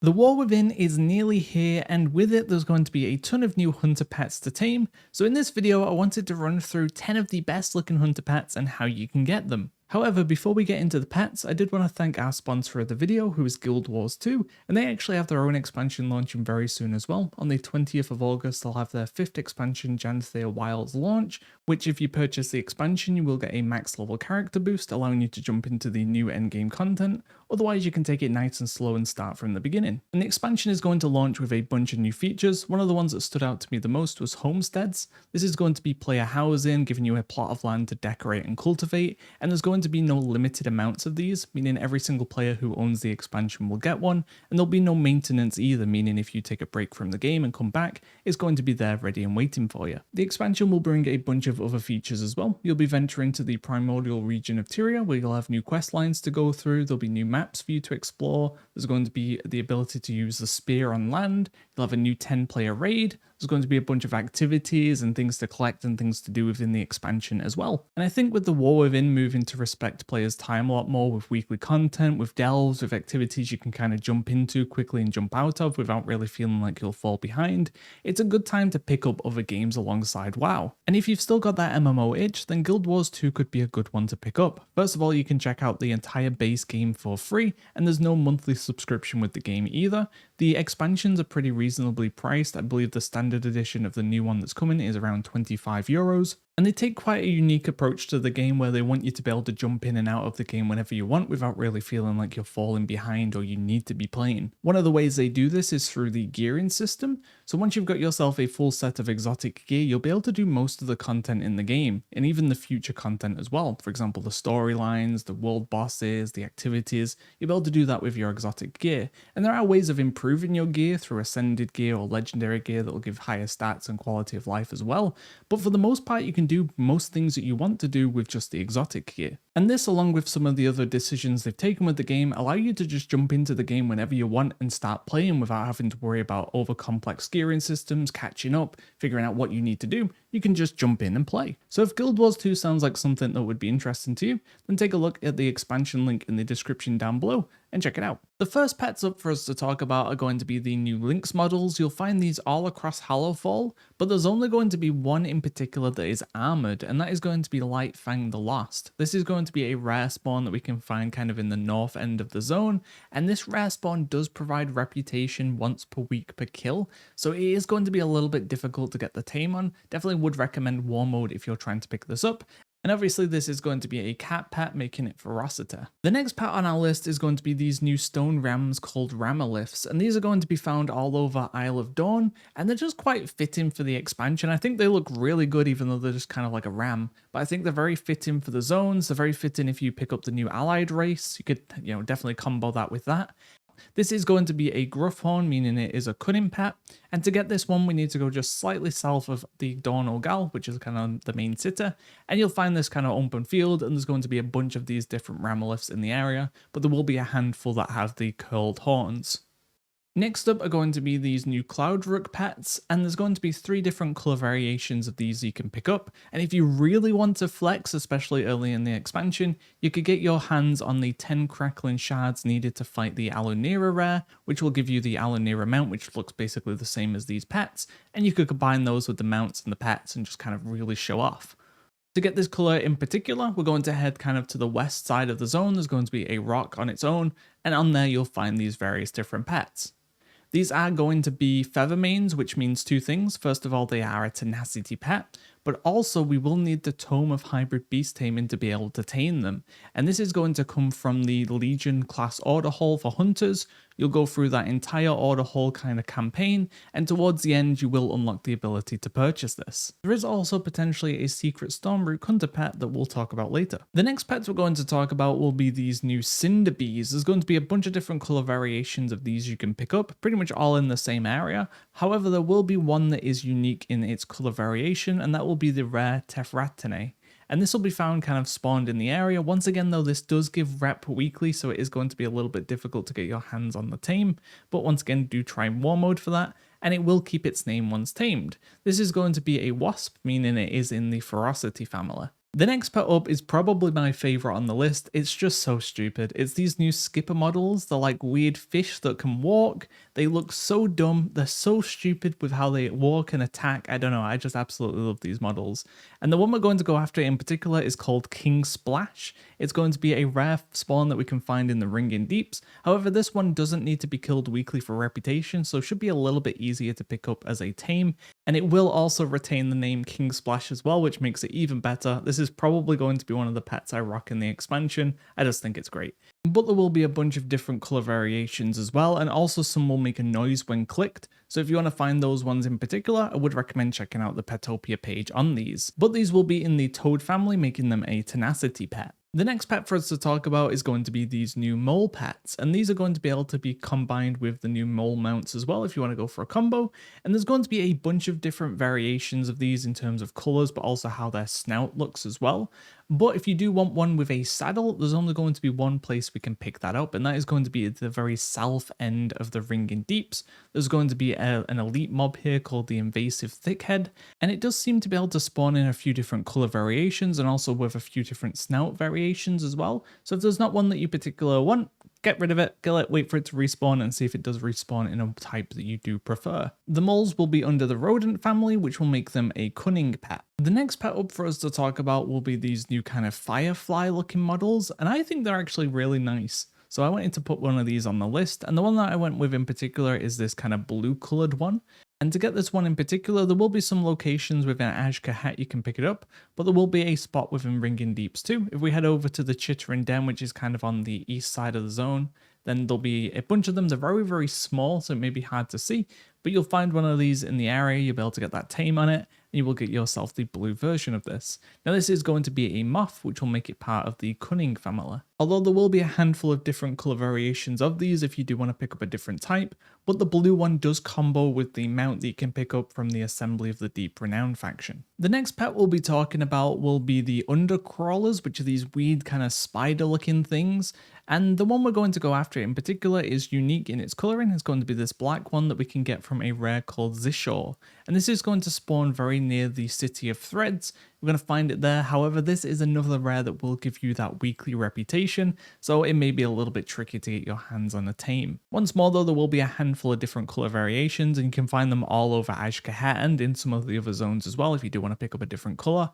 The War Within is nearly here, and with it there's going to be a ton of new hunter pets to tame, so in this video I wanted to run through 10 of the best looking hunter pets and how you can get them. However, before we get into the pets, I did want to thank our sponsor of the video, who is Guild Wars 2, and they actually have their own expansion launching very soon as well. On the 20th of August, they'll have their 5th expansion, Janthir Wilds, launch, which if you purchase the expansion, you will get a max level character boost, allowing you to jump into the new endgame content. Otherwise, you can take it nice and slow and start from the beginning. And the expansion is going to launch with a bunch of new features. One of the ones that stood out to me the most was homesteads. This is going to be player housing, giving you a plot of land to decorate and cultivate, and there's going to be no limited amounts of these, meaning every single player who owns the expansion will get one, and there'll be no maintenance either, meaning if you take a break from the game and come back, it's going to be there ready and waiting for you. The expansion will bring a bunch of other features as well. You'll be venturing to the primordial region of Tyria, where you'll have new quest lines to go through, there'll be new maps for you to explore, there's going to be the ability to use the spear on land, you'll have a new 10-player raid, there's going to be a bunch of activities and things to collect and things to do within the expansion as well. And I think with the War Within moving to respect players' time a lot more with weekly content, with delves, with activities you can kind of jump into quickly and jump out of without really feeling like you'll fall behind, it's a good time to pick up other games alongside WoW. And if you've still got that MMO itch, then Guild Wars 2 could be a good one to pick up. First of all, you can check out the entire base game for free, and there's no monthly subscription with the game either. The expansions are pretty reasonably priced. I believe the standard edition of the new one that's coming is around €25. And they take quite a unique approach to the game where they want you to be able to jump in and out of the game whenever you want without really feeling like you're falling behind or you need to be playing. One of the ways they do this is through the gearing system. So once you've got yourself a full set of exotic gear, you'll be able to do most of the content in the game and even the future content as well. For example, the storylines, the world bosses, the activities, you'll be able to do that with your exotic gear. And there are ways of improving your gear through ascended gear or legendary gear that will give higher stats and quality of life as well. But for the most part, you can do most things that you want to do with just the exotic gear. And this, along with some of the other decisions they've taken with the game, allow you to just jump into the game whenever you want and start playing without having to worry about over complex gearing systems, catching up, figuring out what you need to do. You can just jump in and play. So if Guild Wars 2 sounds like something that would be interesting to you, then take a look at the expansion link in the description down below and check it out. The first pets up for us to talk about are going to be the new Lynx models. You'll find these all across Hallowfall, but there's only going to be one in particular that is armored, and that is going to be Lightfang the Lost. This is going to be a rare spawn that we can find kind of in the north end of the zone, and this rare spawn does provide reputation once per week per kill, so it is going to be a little bit difficult to get the tame on. Definitely would recommend War Mode if you're trying to pick this up. And obviously this is going to be a cat pet, making it Ferocita. The next pet on our list is going to be these new stone rams called Ramoliths, and these are going to be found all over Isle of Dawn, and they're just quite fitting for the expansion. I think they look really good even though they're just kind of like a ram, but I think they're very fitting for the zones. They're very fitting if you pick up the new allied race. You could, definitely combo that with that. This is going to be a Gruffhorn, meaning it is a cunning pet, and to get this one we need to go just slightly south of the Dawn Ogal, which is kind of the main city, and you'll find this kind of open field, and there's going to be a bunch of these different Ramoliths in the area, but there will be a handful that have the curled horns. Next up are going to be these new Cloudrook pets, and there's going to be 3 different colour variations of these you can pick up, and if you really want to flex, especially early in the expansion, you could get your hands on the 10 crackling shards needed to fight the Alunira rare, which will give you the Alunira mount, which looks basically the same as these pets, and you could combine those with the mounts and the pets and just kind of really show off. To get this colour in particular, we're going to head kind of to the west side of the zone. There's going to be a rock on its own, and on there you'll find these various different pets. These are going to be Feathermanes, which means 2 things. First of all, they are a tenacity pet, but also we will need the Tome of Hybrid Beast Taming to be able to tame them. And this is going to come from the Legion class order hall for hunters. You'll go through that entire order hall kind of campaign, and towards the end you will unlock the ability to purchase this. There is also potentially a secret Stormroot hunter pet that we'll talk about later. The next pets we're going to talk about will be these new Cinderbees. There's going to be a bunch of different colour variations of these you can pick up, pretty much all in the same area. However, there will be one that is unique in its colour variation, and that will be the rare Tefratene. And this will be found kind of spawned in the area. Once again though, this does give rep weekly, so it is going to be a little bit difficult to get your hands on the tame, but once again do try War Mode for that, and it will keep its name once tamed. This is going to be a wasp, meaning it is in the Ferocity family. The next pet up is probably my favorite on the list. It's just so stupid. It's these new skipper models. They're like weird fish that can walk. They look so dumb. They're so stupid with how they walk and attack. I don't know. I just absolutely love these models. And the one we're going to go after in particular is called King Splash. It's going to be a rare spawn that we can find in the Ringing Deeps. However, this one doesn't need to be killed weekly for reputation, so it should be a little bit easier to pick up as a tame. And it will also retain the name King Splash as well, which makes it even better. This is probably going to be one of the pets I rock in the expansion. I just think it's great. But there will be a bunch of different color variations as well, and also some will make a noise when clicked. So if you want to find those ones in particular, I would recommend checking out the Petopia page on these. But these will be in the Toad family, making them a tenacity pet. The next pet for us to talk about is going to be these new mole pets, and these are going to be able to be combined with the new mole mounts as well if you want to go for a combo. And there's going to be a bunch of different variations of these in terms of colors, but also how their snout looks as well. But if you do want one with a saddle, there's only going to be one place we can pick that up, and that is going to be at the very south end of the Ringing Deeps. There's going to be an elite mob here called the Invasive Thickhead, and it does seem to be able to spawn in a few different color variations and also with a few different snout variations as well. So if there's not one that you particularly want, get rid of it, kill it, wait for it to respawn, and see if it does respawn in a type that you do prefer. The moles will be under the rodent family, which will make them a cunning pet. The next pet up for us to talk about will be these new kind of Firefly looking models, and I think they're actually really nice. So I wanted to put one of these on the list, and the one that I went with in particular is this kind of blue colored one. And to get this one in particular, there will be some locations within Ashka Hat you can pick it up, but there will be a spot within Ringing Deeps too. If we head over to the Chittering Den, which is kind of on the east side of the zone, then there'll be a bunch of them. They're very, very small, so it may be hard to see, but you'll find one of these in the area. You'll be able to get that tame on it, and you will get yourself the blue version of this. Now this is going to be a moth, which will make it part of the Cunning family. Although there will be a handful of different color variations of these if you do want to pick up a different type, but the blue one does combo with the mount that you can pick up from the Assembly of the Deep Renown faction. The next pet we'll be talking about will be the Undercrawlers, which are these weird kind of spider looking things. And the one we're going to go after in particular is unique in its coloring. It's going to be this black one that we can get from a rare called Zishor. And this is going to spawn very near the City of Threads. We're going to find it there. However, this is another rare that will give you that weekly reputation, so it may be a little bit tricky to get your hands on a tame. Once more though, there will be a handful of different color variations, and you can find them all over Ashka Hat and in some of the other zones as well if you do want to pick up a different color.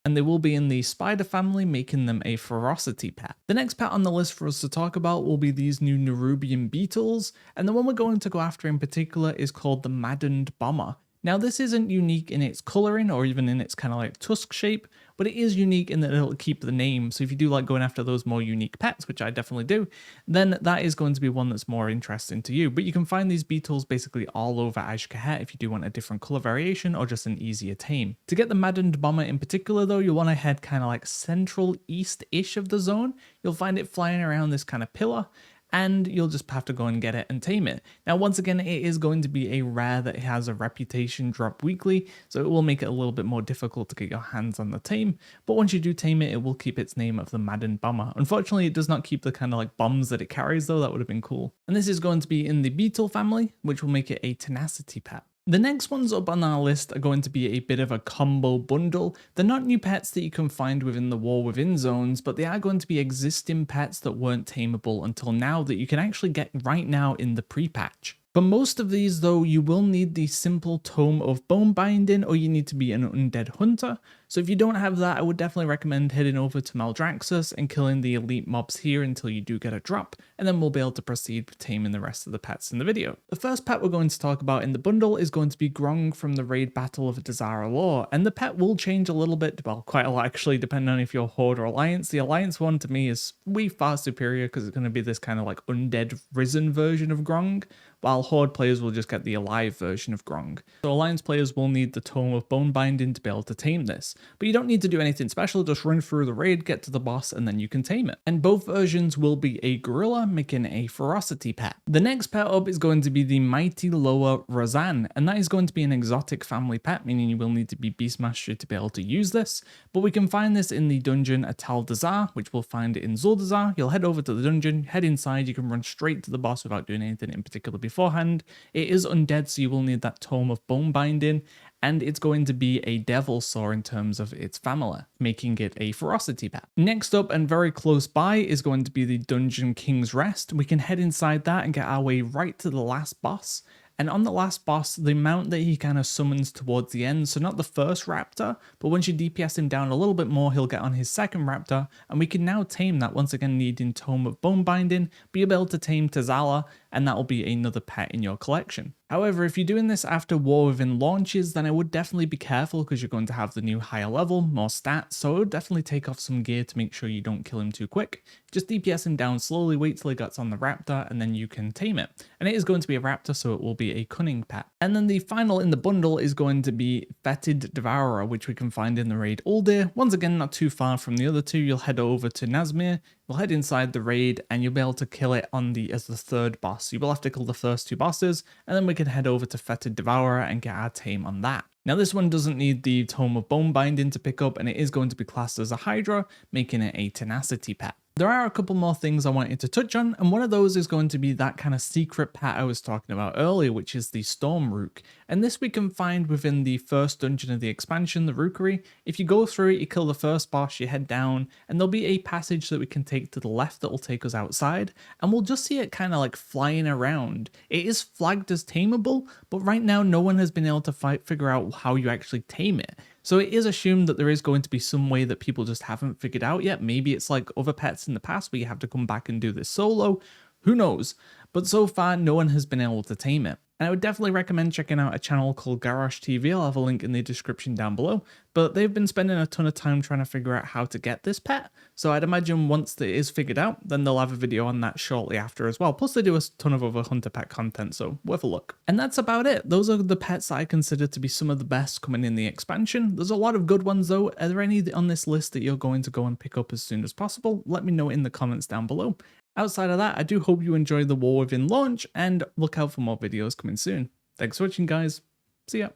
And they will be in the spider family, making them a ferocity pet. The next pet on the list for us to talk about will be these new Nerubian Beetles, and the one we're going to go after in particular is called the Maddened Bomber. Now this isn't unique in its coloring or even in its kind of like tusk shape, but it is unique in that it'll keep the name. So if you do like going after those more unique pets, which I definitely do, then that is going to be one that's more interesting to you. But you can find these beetles basically all over Ashka Hat if you do want a different color variation or just an easier tame. To get the Maddened Bomber in particular though, you'll want to head kind of like central east-ish of the zone. You'll find it flying around this kind of pillar, and you'll just have to go and get it and tame it. Now, once again, it is going to be a rare that has a reputation drop weekly, so it will make it a little bit more difficult to get your hands on the tame, but once you do tame it, it will keep its name of the Madden Bomber. Unfortunately, it does not keep the kind of like bombs that it carries though. That would have been cool. And this is going to be in the Beetle family, which will make it a tenacity pet. The next ones up on our list are going to be a bit of a combo bundle. They're not new pets that you can find within the War Within zones, but they are going to be existing pets that weren't tameable until now that you can actually get right now in the pre-patch. For most of these though, you will need the simple Tome of Bone Binding, or you need to be an undead hunter. So if you don't have that, I would definitely recommend heading over to Maldraxxus and killing the elite mobs here until you do get a drop, and then we'll be able to proceed with taming the rest of the pets in the video. The first pet we're going to talk about in the bundle is going to be Grong from the Raid Battle of Dazara Lore, and the pet will change a little bit, well quite a lot actually, depending on if you're Horde or Alliance. The Alliance one to me is way far superior because it's going to be this kind of like undead risen version of Grong, while Horde players will just get the alive version of Grong. So Alliance players will need the Tome of Bone Binding to be able to tame this, but you don't need to do anything special, just run through the raid, get to the boss, and then you can tame it. And both versions will be a gorilla, making a ferocity pet. The next pet up is going to be the Mighty Loa Razan, and that is going to be an exotic family pet, meaning you will need to be Beastmaster to be able to use this, but we can find this in the dungeon Atal Dazar, which we'll find in Zuldazar. You'll head over to the dungeon, head inside, you can run straight to the boss without doing anything in particular beforehand. It is undead, so you will need that Tome of Bone Binding, and it's going to be a devil saw in terms of its family, making it a ferocity pet. Next up and very close by is going to be the Dungeon King's Rest. We can head inside that and get our way right to the last boss. And on the last boss, the mount that he kind of summons towards the end, so not the first raptor, but once you DPS him down a little bit more, he'll get on his second raptor, and we can now tame that, once again needing Tome of Bone Binding, but you'll be able to tame Syiler, and that will be another pet in your collection. However, if you're doing this after War Within launches, then I would definitely be careful because you're going to have the new higher level, more stats, so I would definitely take off some gear to make sure you don't kill him too quick. Just DPS him down slowly, wait till he gets on the raptor, and then you can tame it. And it is going to be a raptor, so it will be a cunning pet. And then the final in the bundle is going to be Fetid Devourer, which we can find in the raid Uldir. Once again, not too far from the other two, you'll head over to Nazmir, you'll head inside the raid, and you'll be able to kill it as the third boss. You will have to kill the first two bosses, and then we can head over to Fetid Devourer and get our tame on that. Now this one doesn't need the Tome of Bone Binding to pick up, and it is going to be classed as a Hydra, making it a tenacity pet. There are a couple more things I wanted to touch on, and one of those is going to be that kind of secret pet I was talking about earlier, which is the Stormrook. And this we can find within the first dungeon of the expansion, the Rookery. If you go through it, you kill the first boss, you head down, and there'll be a passage that we can take to the left that will take us outside, and we'll just see it kind of like flying around. It is flagged as tameable, but right now no one has been able to figure out how you actually tame it. So it is assumed that there is going to be some way that people just haven't figured out yet. Maybe it's like other pets in the past where you have to come back and do this solo. Who knows? But so far, no one has been able to tame it. And I would definitely recommend checking out a channel called Garrosh TV. I'll have a link in the description down below. But they've been spending a ton of time trying to figure out how to get this pet. So I'd imagine once it is figured out, then they'll have a video on that shortly after as well. Plus they do a ton of other hunter pet content, so worth a look. And that's about it. Those are the pets that I consider to be some of the best coming in the expansion. There's a lot of good ones though. Are there any on this list that you're going to go and pick up as soon as possible? Let me know in the comments down below. Outside of that, I do hope you enjoyed the War Within launch, and look out for more videos coming soon. Thanks for watching, guys. See ya.